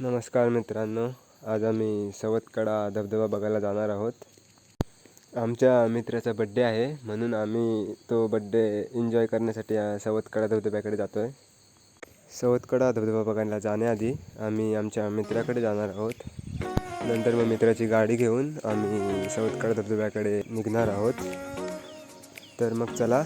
नमस्कार मित्रांनो, आज आम्ही सवतकडा धबधबा बघायला जाणार आहोत. आमच्या मित्राचा बड्डे आहे म्हणून आम्ही तो बड्डे एन्जॉय करण्यासाठी सवतकडा धबधब्याकडे जातो आहे. सवतकडा धबधबा बघायला जाण्याआधी आम्ही आमच्या मित्राकडे जाणार आहोत. नंतर मग मित्राची गाडी घेऊन आम्ही सवतकडा धबधब्याकडे निघणार आहोत. तर मग चला.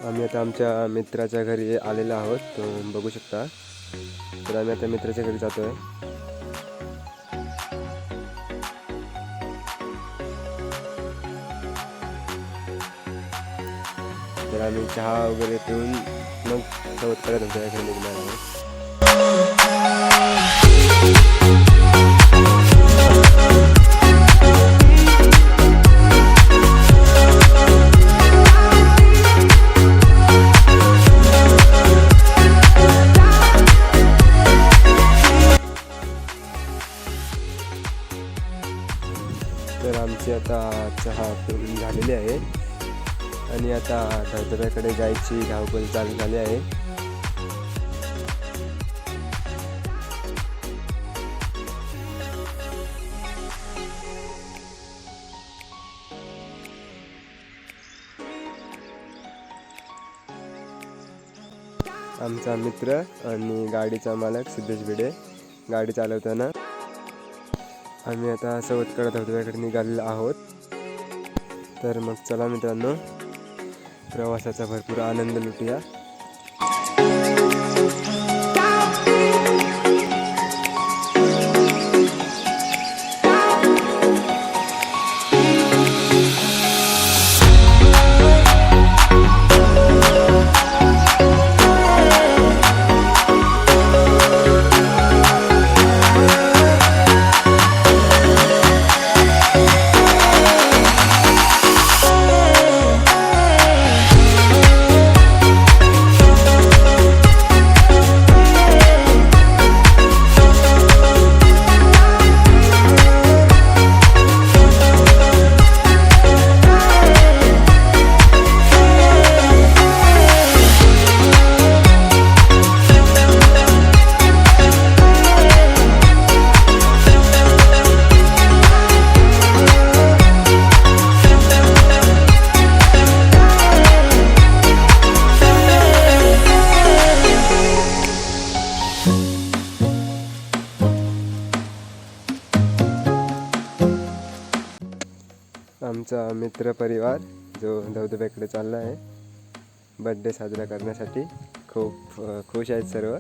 आम्ही आता आमच्या मित्राच्या घरी आलेलो आहोत, तो बघू शकता. तर आम्ही आता मित्राच्या घरी जातो आहे. तर आम्ही चहा वगैरे पिऊन मग सवतकडा धबधब्याकडे निघणार आहोत. तर आमची आता चहा पिऊन झालेली आहे आणि आता धबधब्याकडे जायची धावपळ चालू झाली आहे. आमचा मित्र आणि गाडीचा मालक सिद्धेश भिडे गाडी चालवताना. आम्ही आता सवतकडा धबधब्याकडे निघालेलो आहोत. तर मग चला मित्रांनो, प्रवासाचा भरपूर आनंद लुटूया. आमचा मित्र परिवार जो धबधब्याकडे चालला आहे बड्डे साजरा करण्यासाठी. खूप खुश आहेत सर्व.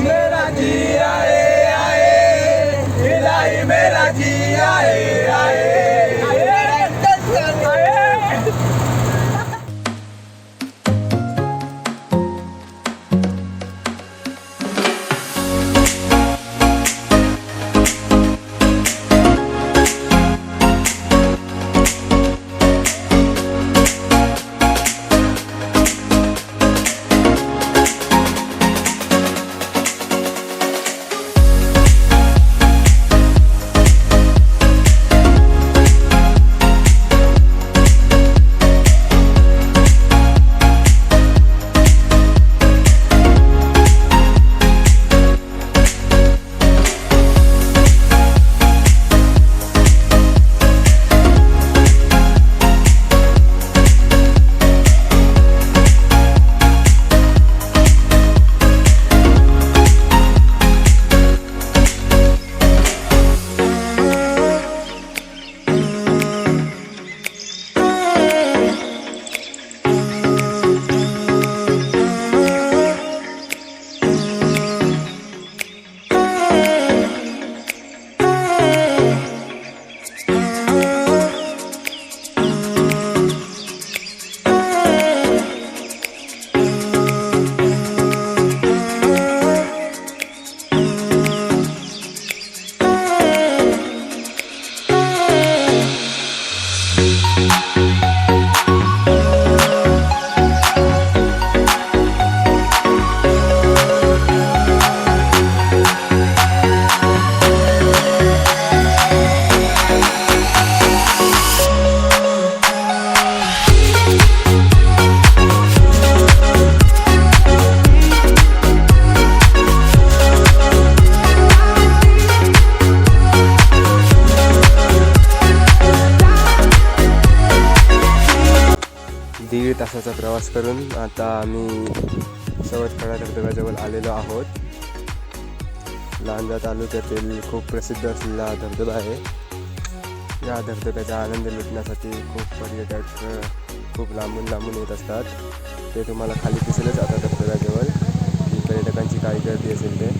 मेरा जी आए आए, मेरा जी आए आए. तासाचा प्रवास करून आता आम्ही सवतकडा धबधब्याजवळ आलेलो आहोत. लांजा तालुक्यातील खूप प्रसिद्ध असलेला हा धबधबा आहे. या धबधब्याचा आनंद लुटण्यासाठी खूप पर्यटक खूप लांबून लांबून येत असतात. ते तुम्हाला खाली दिसेलच आता धबधब्याजवळ की पर्यटकांची काय गर्दी असेल ते.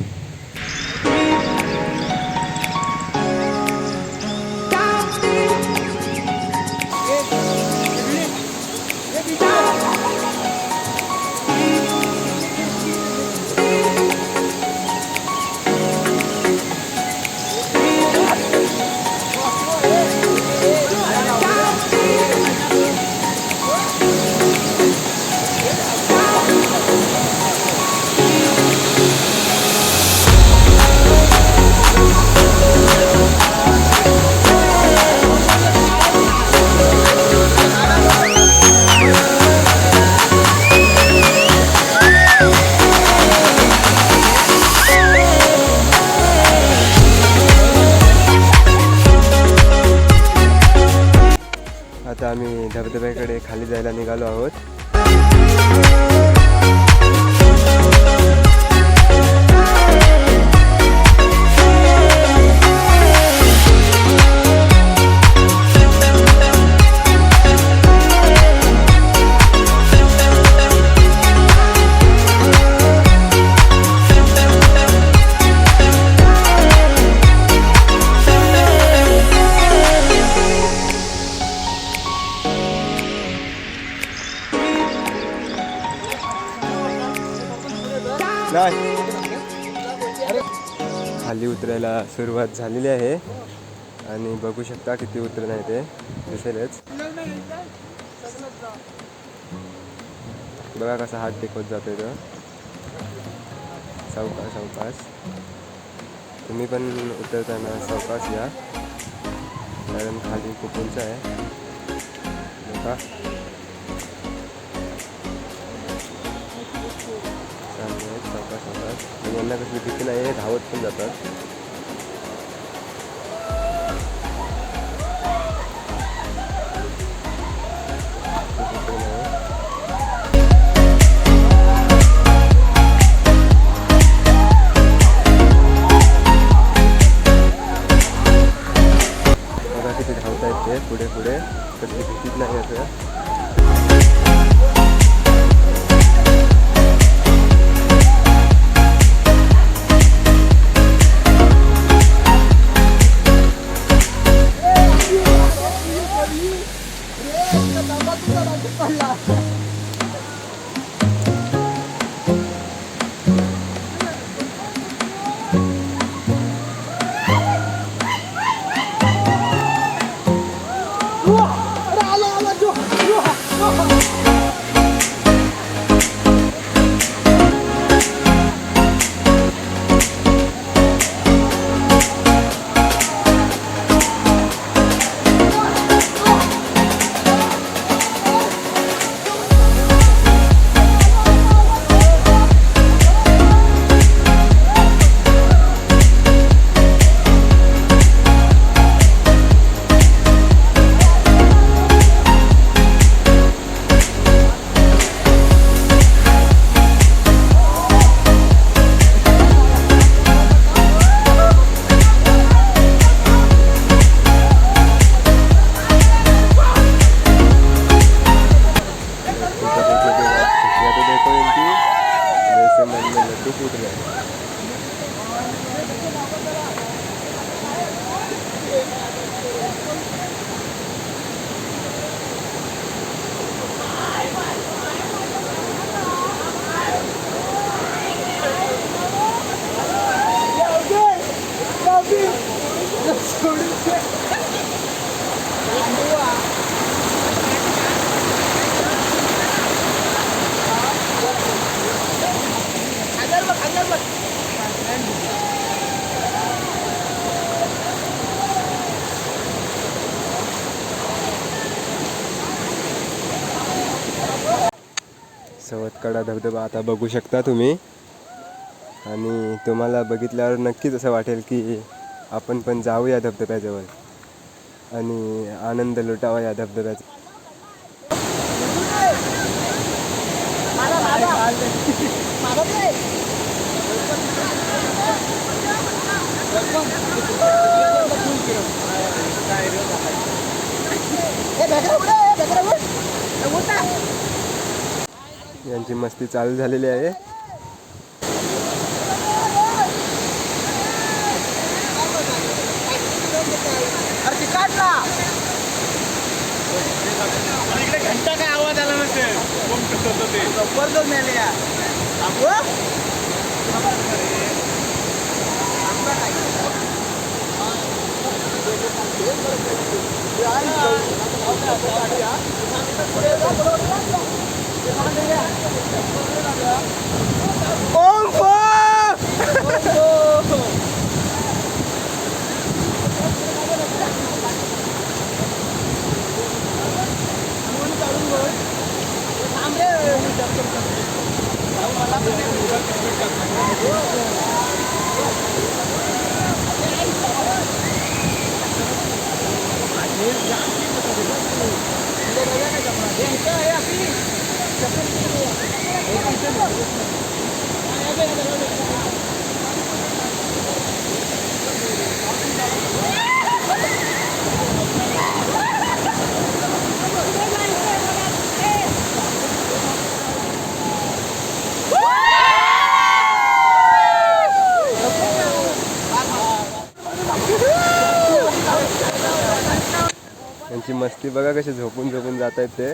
आता आम्ही धबधब्याकडे खाली जायला निघालो आहोत. खाली उतरायला सुरुवात झालेली आहे आणि बघू शकता किती उतरण आहे ते दिसेलच. बघा कसा हात टेकवत जातोय तो सावकाश सावकाश. तुम्ही पण उतरताना सावकाश या कारण खाली खूप उंच आहे. बघा सावकाश सावकाश. यांना कसली भीती नाही आहे, धावत पण जातात. बघा किती धावतायत ते पुढे पुढे, कसली भीतीच नाही असं. सवतकडा धबधबा आता बघू शकता तुम्ही आणि तुम्हाला बघितल्यावर नक्कीच असं वाटेल की आपण पण जाऊ या धबधब्याजवळ आणि आनंद लुटावा या धबधब्याचा. यांची मस्ती चालू झालेली आहे. इकडे घंटा काय आवाज आला नसेल जबरदस्त मेले यार. यांची मस्ती बघा कशी झोपून झोपून जात आहेत ते.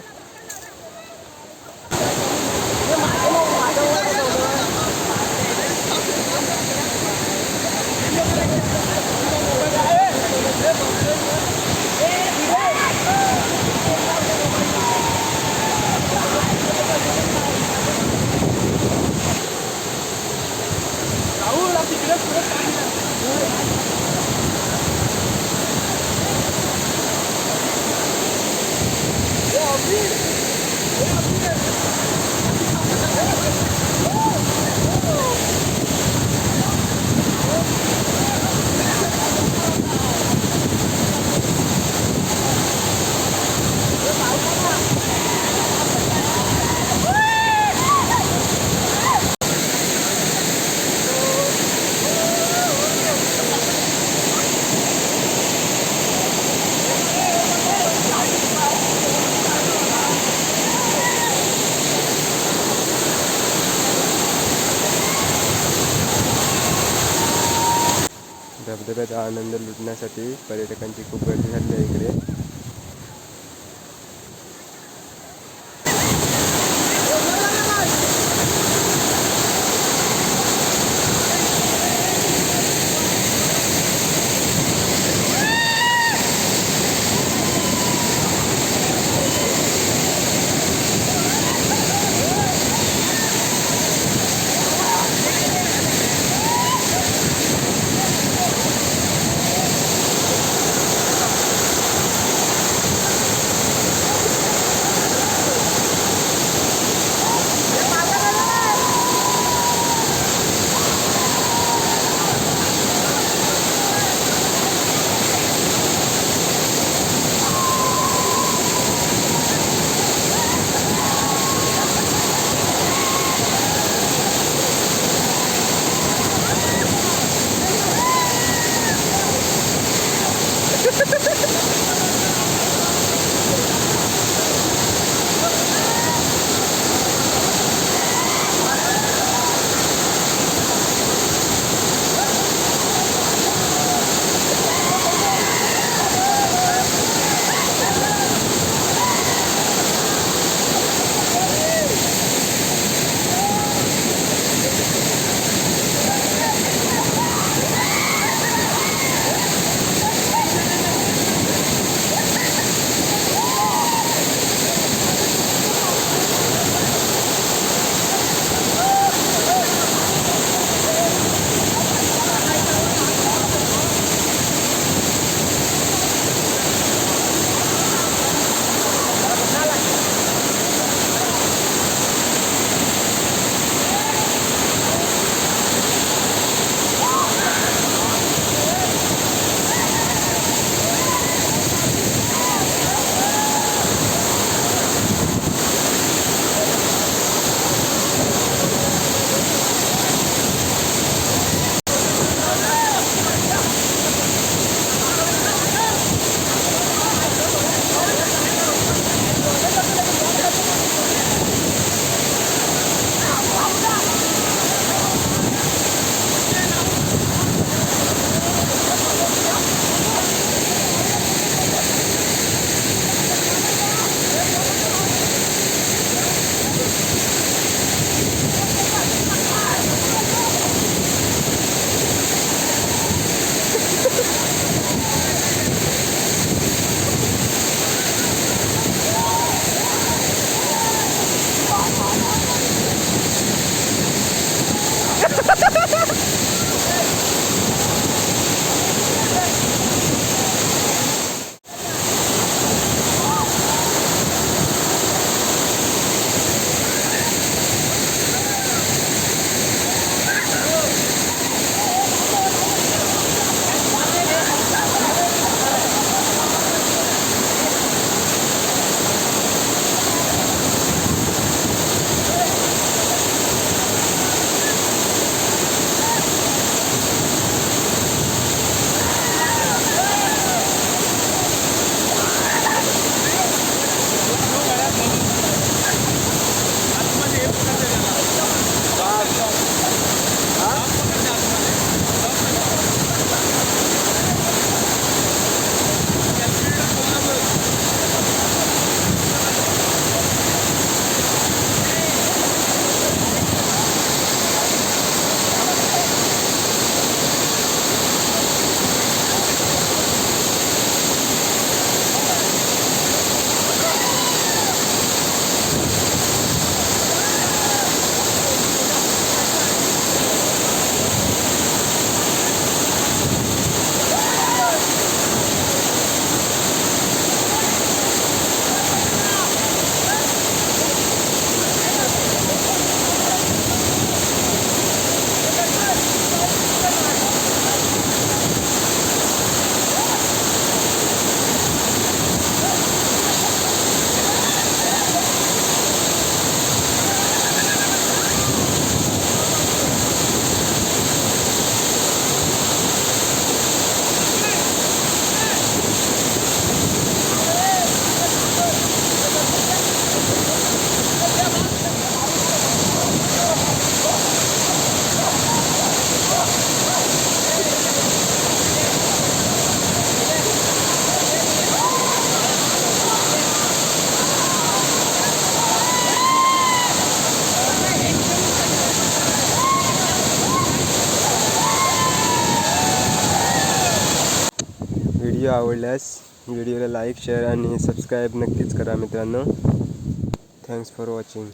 धबधब्याचा आनंद लुटण्यासाठी पर्यटकांची खूप गर्दी झाली आहे इकडे. व्हिडिओ आवडल्यास व्हिडिओला लाईक शेअर आणि सबस्क्राईब नक्कीच करा मित्रांनो. Thanks for watching.